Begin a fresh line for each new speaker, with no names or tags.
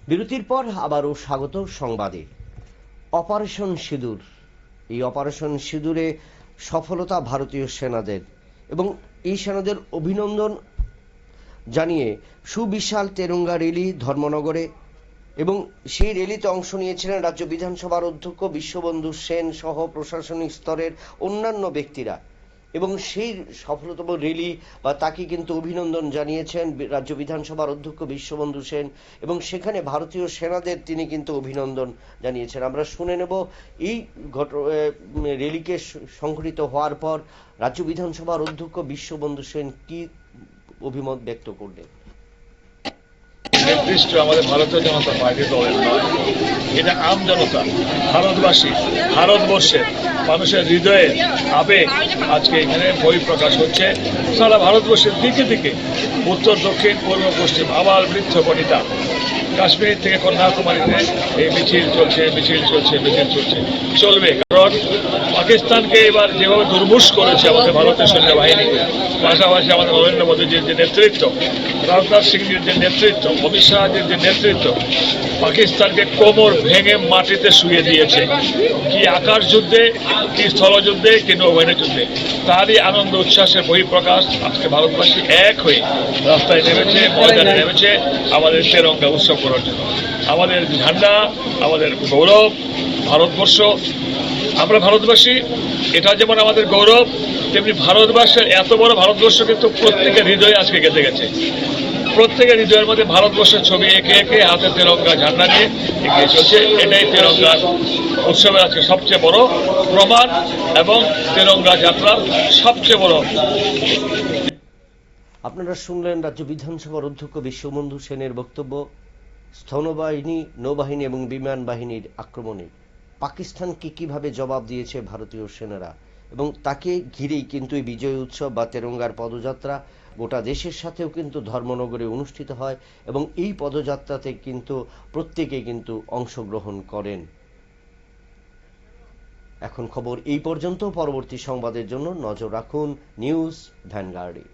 বিরতির পর আবারও স্বাগত সংবাদে। অপারেশন সিঁদুর, এই অপারেশন সিঁদুরে সফলতা ভারতীয় সেনাদের এবং এই সেনাদের অভিনন্দন জানিয়ে সুবিশাল তেরঙ্গা র্যালি ধর্মনগরে, এবং সেই র্যালিতে অংশ নিয়েছিলেন রাজ্য বিধানসভার অধ্যক্ষ বিশ্ববন্ধু সেন সহ প্রশাসনিক স্তরের অন্যান্য ব্যক্তিরা। এবং সেই সফলতম র্যালি বা তাকে কিন্তু অভিনন্দন জানিয়েছেন রাজ্য বিধানসভার অধ্যক্ষ বিশ্ববন্ধু সেন, এবং সেখানে ভারতীয় সেনাদের তিনি কিন্তু অভিনন্দন জানিয়েছেন। আমরা শুনে নেব এই র্যালিকে সংঘটিত হওয়ার পর রাজ্য বিধানসভার অধ্যক্ষ বিশ্ববন্ধু সেন কি অভিমত ব্যক্ত করলেন।
নির্দিষ্ট আমাদের ভারতীয় জনতা পার্টি দলের নয়, এটা আম জনতা, ভারতবাসী, ভারতবর্ষের মানুষের হৃদয়ে আবেগ আজকে এখানে বহিঃপ্রকাশ হচ্ছে। সারা ভারতবর্ষের দিকে দিকে, উত্তর দক্ষিণ পূর্ব পশ্চিম, আবার বৃদ্ধ বনিতা, কাশ্মীর থেকে কন্যাকুমারীতে এই মিছিল চলছে, মিছিল চলছে, মিছিল চলছে, চলবে। কারণ পাকিস্তানকে এবার যেভাবে দুর্মুষ করেছে আমাদের ভারতীয় সৈন্যবাহিনী, পাশাপাশি আমাদের নরেন্দ্র মোদীজির যে নেতৃত্ব, রাজনাথ সিংজির যে নেতৃত্ব, অমিত শাহজির যে নেতৃত্ব, পাকিস্তানকে কোমর ভেঙে মাটিতে শুয়ে দিয়েছে। কি আকাশ যুদ্ধে, কি স্থলযুদ্ধে, কি নৌবাহিনী যুদ্ধে, তারই আনন্দ উচ্ছ্বাসের বহিঃপ্রকাশ। আজকে ভারতবাসী এক হয়ে রাস্তায় নেমেছে, ময়দানে নেমেছে আমাদের তেরঙ্গা উৎসব করার জন্য। আমাদের ঝান্ডা, আমাদের গৌরব, ভারতবর্ষ, আমরা ভারতবাসী, এটা যেমন আমাদের গৌরব, তেমনি ভারতবর্ষের এত বড় ভারতবর্ষ কিন্তু প্রত্যেকের হৃদয়ে আজকে গেঁথে গেছে। প্রত্যেকের হৃদয়ের মধ্যে ভারতবর্ষের ছবি এঁকে এঁকে হাতে তেরঙ্গা ঝান্ডা নিয়ে এগিয়ে চলছে। এটাই তেরঙ্গার উৎসবের আজকে সবচেয়ে বড় প্রমাণ এবং তেরঙ্গা যাত্রার সবচেয়ে বড়।
আপনারা শুনলেন রাজ্য বিধানসভার অধ্যক্ষ বিশ্ববন্ধু সেনের বক্তব্য। স্থলবাহিনী, নৌবাহিনী এবং বিমান বাহিনীর আক্রমণে পাকিস্তানকে কিভাবে জবাব দিয়েছে ভারতীয় সেনারা, এবং তাকে ঘিরেই কিন্তু এই বিজয় উৎসব বা তেরঙ্গার পদযাত্রা গোটা দেশের সাথেও কিন্তু ধর্মনগরে অনুষ্ঠিত হয়, এবং এই পদযাত্রাতে কিন্তু প্রত্যেকে কিন্তু অংশগ্রহণ করেন। এখন খবর এই পর্যন্ত। পরবর্তী সংবাদের জন্য নজর রাখুন নিউজ ভ্যানগার্ডে।